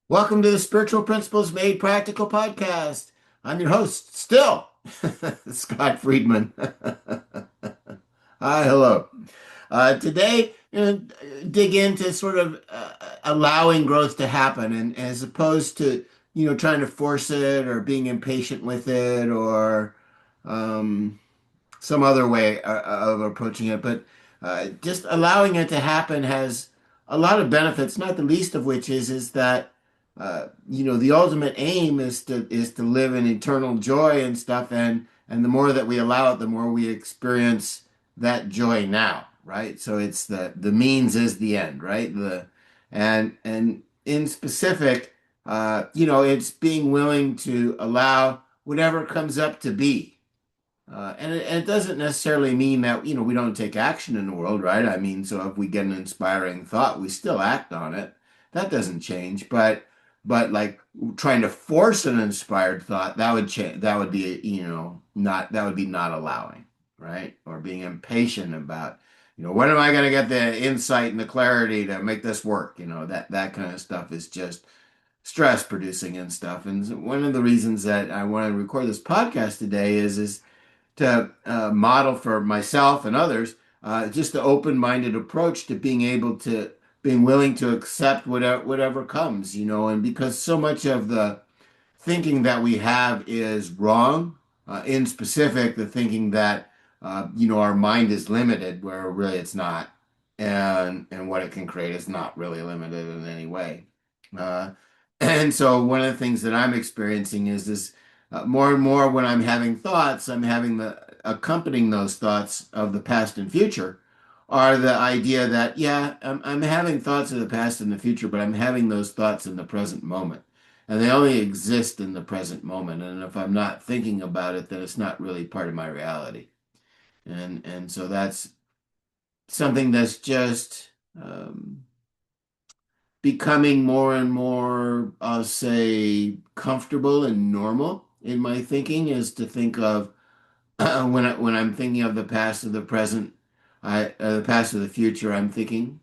Welcome to the Spiritual Principles Made Practical podcast. I'm your host, still, Scott Friedman. Hi, hello. Today, dig into sort of allowing growth to happen, and as opposed to trying to force it or being impatient with it or um, some other way of approaching it, but just allowing it to happen has a lot of benefits, not the least of which is that the ultimate aim is to live in eternal joy and stuff, and the more that we allow it, the more we experience that joy now, right? So it's the means is the end, right? And in specific, it's being willing to allow whatever comes up to be. And it doesn't necessarily mean that, we don't take action in the world, right? I mean, so if we get an inspiring thought, we still act on it. That doesn't change. But like trying to force an inspired thought, that would change. That would be, not, that would be not allowing, right? Or being impatient about, when am I going to get the insight and the clarity to make this work? That kind of stuff is just stress producing and stuff. And one of the reasons that I want to record this podcast today is to model for myself and others just the open-minded approach to being willing to accept whatever comes, and because so much of the thinking that we have is wrong, in specific, the thinking that our mind is limited, where really it's not, and what it can create is not really limited in any way. Uh, and so one of the things that I'm experiencing is this more and more when I'm having thoughts, I'm having the accompanying those thoughts of the past and future are the idea that, yeah, I'm having thoughts of the past and the future, but I'm having those thoughts in the present moment. And they only exist in the present moment. And if I'm not thinking about it, then it's not really part of my reality. And so that's something that's just becoming more and more, I'll say, comfortable and normal in my thinking is to think of when I'm thinking of the past or the present, the past or the future, I'm thinking,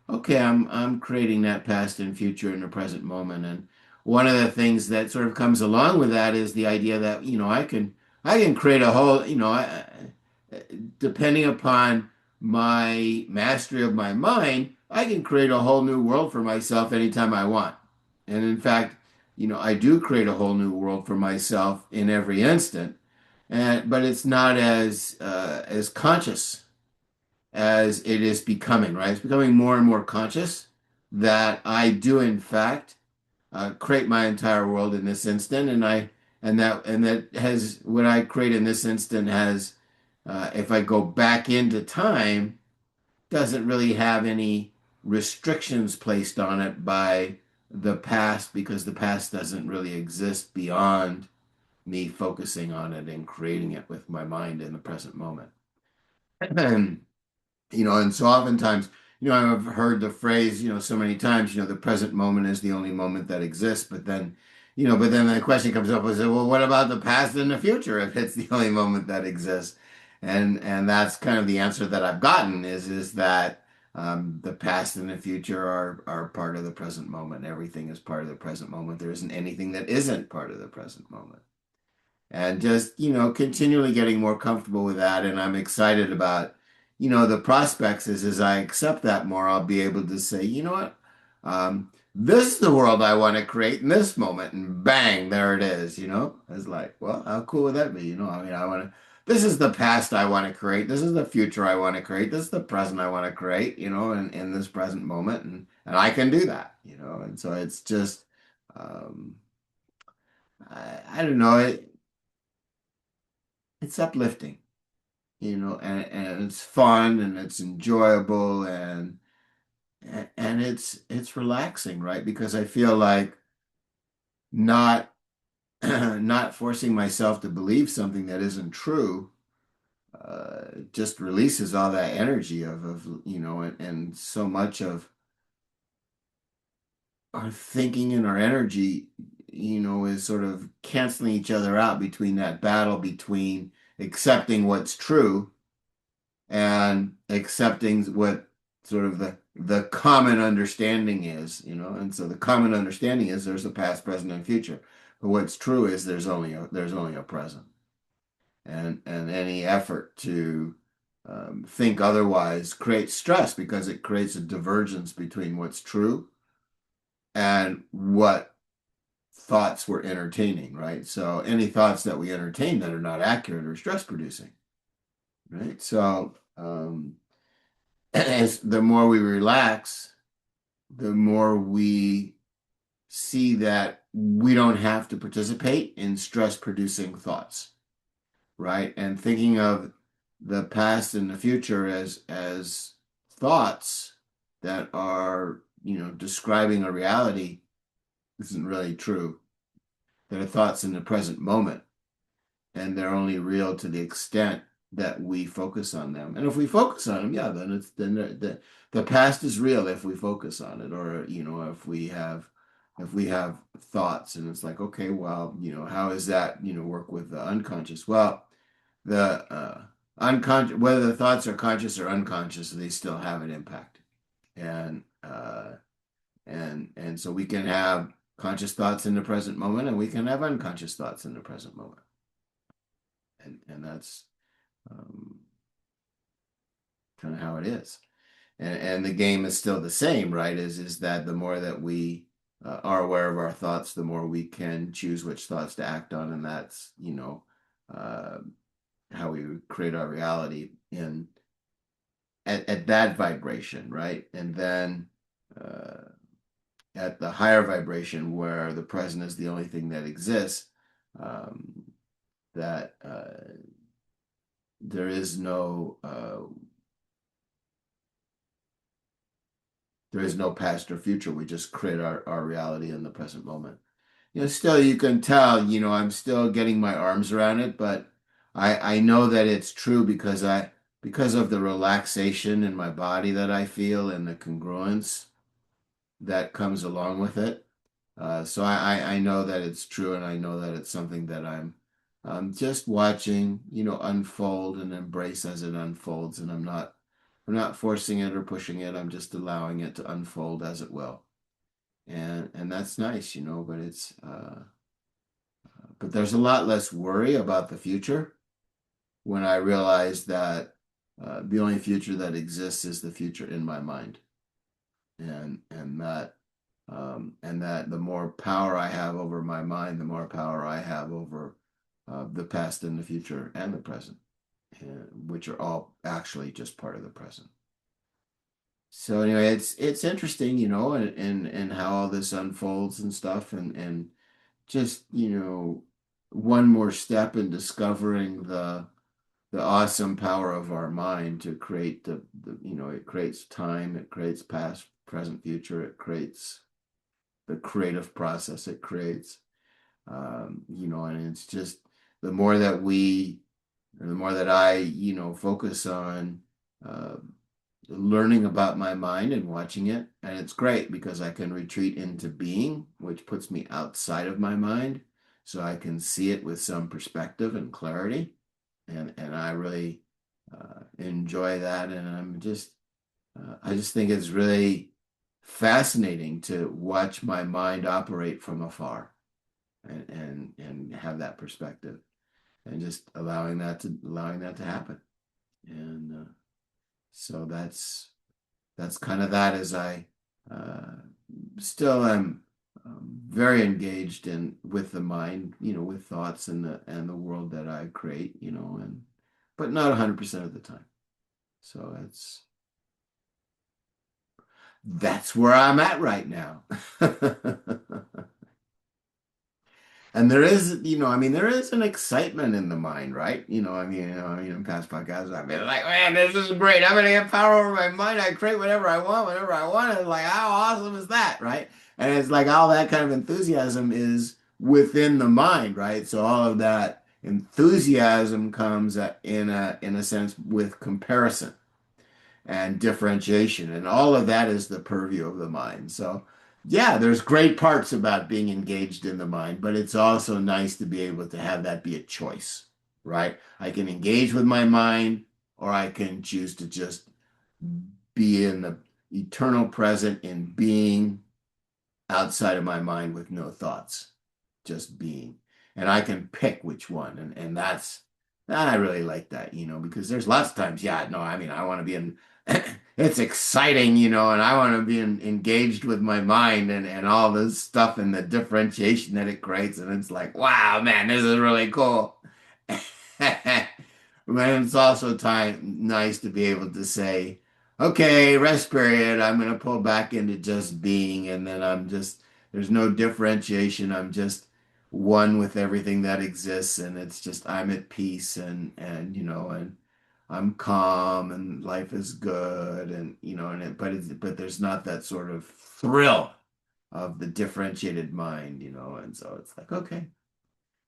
okay, I'm creating that past and future in the present moment. And one of the things that sort of comes along with that is the idea that, I can create a whole, depending upon my mastery of my mind, I can create a whole new world for myself anytime I want. And in fact, I do create a whole new world for myself in every instant. But it's not as conscious as it is becoming, right? It's becoming more and more conscious that I do in fact create my entire world in this instant, and that has what I create in this instant has, if I go back into time, doesn't really have any restrictions placed on it by the past because the past doesn't really exist beyond me focusing on it and creating it with my mind in the present moment. And and so oftentimes, I've heard the phrase, so many times, the present moment is the only moment that exists. But then the question comes up is, well, what about the past and the future if it's the only moment that exists? And that's kind of the answer that I've gotten is that the past and the future are part of the present moment. Everything is part of the present moment. There isn't anything that isn't part of the present moment. And just, continually getting more comfortable with that. And I'm excited about, the prospects is as I accept that more, I'll be able to say, you know what? This is the world I want to create in this moment. And bang, there it is, It's like, well, how cool would that be? I mean, this is the past I want to create. This is the future I want to create. This is the present I want to create, in this present moment. And I can do that, And so it's just, um, I don't know. It's uplifting, and it's fun and it's enjoyable and it's relaxing, right? Because I feel like not not forcing myself to believe something that isn't true just releases all that energy of and so much of our thinking and our energy, is sort of canceling each other out between that battle between accepting what's true and accepting what sort of the the common understanding is, and so the common understanding is there's a past, present, and future. But what's true is there's only a present, and any effort to think otherwise creates stress because it creates a divergence between what's true and what thoughts we're entertaining, right? So any thoughts that we entertain that are not accurate are stress producing, right? So as the more we relax, the more we see that we don't have to participate in stress producing thoughts, right? And thinking of the past and the future as thoughts that are, describing a reality isn't really true. They're thoughts in the present moment, and they're only real to the extent that we focus on them. And if we focus on them, yeah, then the past is real if we focus on it, or if we have thoughts, and it's like, okay, well, how is that, work with the unconscious? Well, the unconscious, whether the thoughts are conscious or unconscious, they still have an impact, and so we can have conscious thoughts in the present moment, and we can have unconscious thoughts in the present moment, and that's um, kind of how it is. And the game is still the same, right? Is that the more that we are aware of our thoughts, the more we can choose which thoughts to act on, and that's uh, how we create our reality in at that vibration, right? And then uh, at the higher vibration, where the present is the only thing that exists, um, that there is no past or future. We just create our reality in the present moment. Still you can tell, I'm still getting my arms around it, but I know that it's true because of the relaxation in my body that I feel and the congruence that comes along with it. So I know that it's true, and I know that it's something that I'm just watching, unfold and embrace as it unfolds, and I'm not forcing it or pushing it. I'm just allowing it to unfold as it will. And that's nice, but there's a lot less worry about the future when I realize that the only future that exists is the future in my mind, and that the more power I have over my mind, the more power I have over the past and the future and the present, which are all actually just part of the present. So anyway, it's interesting, and how all this unfolds and stuff, and just, one more step in discovering the awesome power of our mind to create it creates time, it creates past, present, future, it creates the creative process, it creates, and it's just the more that we, or the more that I, focus on uh, learning about my mind and watching it. And it's great because I can retreat into being, which puts me outside of my mind. So I can see it with some perspective and clarity. And I really enjoy that. And I just think it's really fascinating to watch my mind operate from afar, and have that perspective, and just allowing that to happen. And so that's kind of that, as I uh, still am very engaged in with the mind, with thoughts and the world that I create, and but not 100% of the time. So that's where I'm at right now. And there is, I mean, there is an excitement in the mind, right? In past podcasts, I've been like, man, this is great. I'm gonna get power over my mind. I create whatever I want, whenever I want. And like, how awesome is that, right? And it's like all that kind of enthusiasm is within the mind, right? So all of that enthusiasm comes in a sense with comparison and differentiation. And all of that is the purview of the mind. So, yeah, there's great parts about being engaged in the mind, but it's also nice to be able to have that be a choice, right? I can engage with my mind, or I can choose to just be in eternal present in being outside of my mind with no thoughts, just being. And I can pick which one. And that's, I really like that, because there's lots of times, yeah, no, I mean, I want to be in, it's exciting, and I want to be engaged with my mind and all this stuff and the differentiation that it creates. And it's like, wow, man, this is really cool. But it's also nice to be able to say, okay, rest period. I'm going to pull back into just being, and then there's no differentiation. I'm just one with everything that exists, and it's just I'm at peace, and I'm calm, and life is good, and but there's not that sort of thrill of the differentiated mind, and so it's like, okay.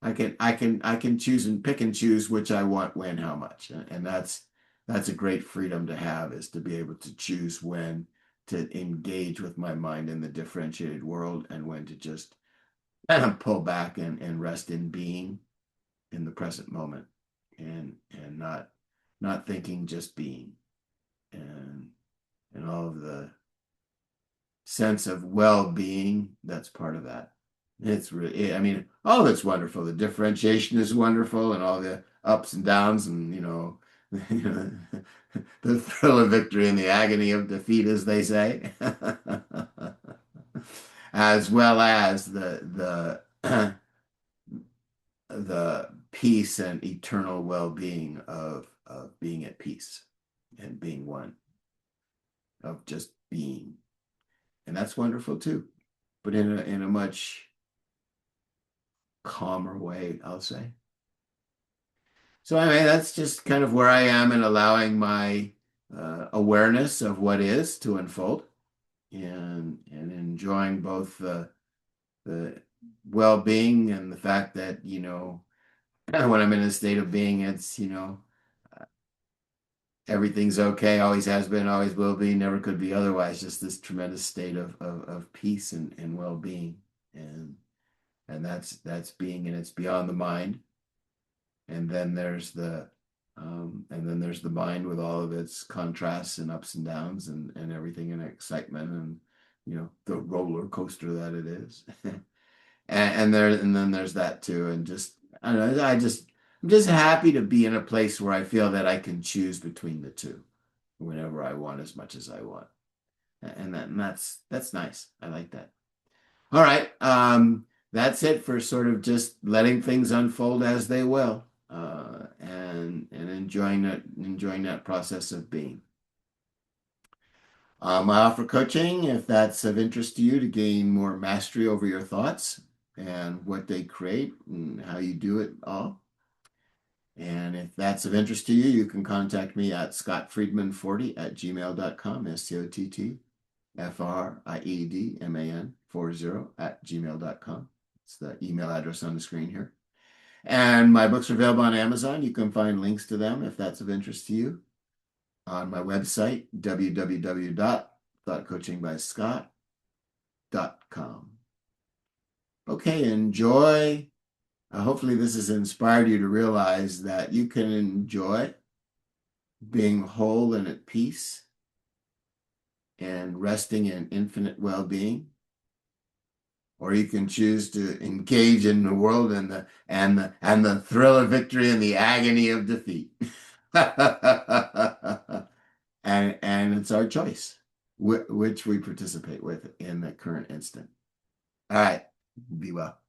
I can choose and pick and choose which I want, when, how much. And that's a great freedom to have, is to be able to choose when to engage with my mind in the differentiated world, and when to just pull back and rest in being in the present moment, and not thinking, just being, and all of the sense of well-being that's part of that. It's really, I mean, all of it's wonderful. The differentiation is wonderful, and all the ups and downs, and you know, the thrill of victory and the agony of defeat, as they say, as well as the peace and eternal well-being of being at peace and being one, of just being, and that's wonderful too, but in a much calmer way, I'll say. So anyway, that's just kind of where I am in allowing my awareness of what is to unfold, and enjoying both the well-being and the fact that, when I'm in a state of being, it's, everything's okay, always has been, always will be, never could be otherwise, just this tremendous state of peace and well-being. And that's being, and it's beyond the mind. And then there's the mind with all of its contrasts and ups and downs, and everything, and excitement, and the roller coaster that it is. And then there's that too. And just, I don't know, I'm just happy to be in a place where I feel that I can choose between the two whenever I want, as much as I want. And that's nice. I like that. All right. That's it for sort of just letting things unfold as they will, and enjoying that process of being. I offer coaching if that's of interest to you, to gain more mastery over your thoughts and what they create and how you do it all. And if that's of interest to you, you can contact me at scottfriedman40@gmail.com, SCOTTFRIEDMAN40@gmail.com. It's the email address on the screen here. And my books are available on Amazon. You can find links to them if that's of interest to you on my website, www.thoughtcoachingbyscott.com. Okay, enjoy. Hopefully this has inspired you to realize that you can enjoy being whole and at peace and resting in infinite well-being, or you can choose to engage in the world and the thrill of victory and the agony of defeat. And it's our choice, which we participate with in the current instant. All right, be well.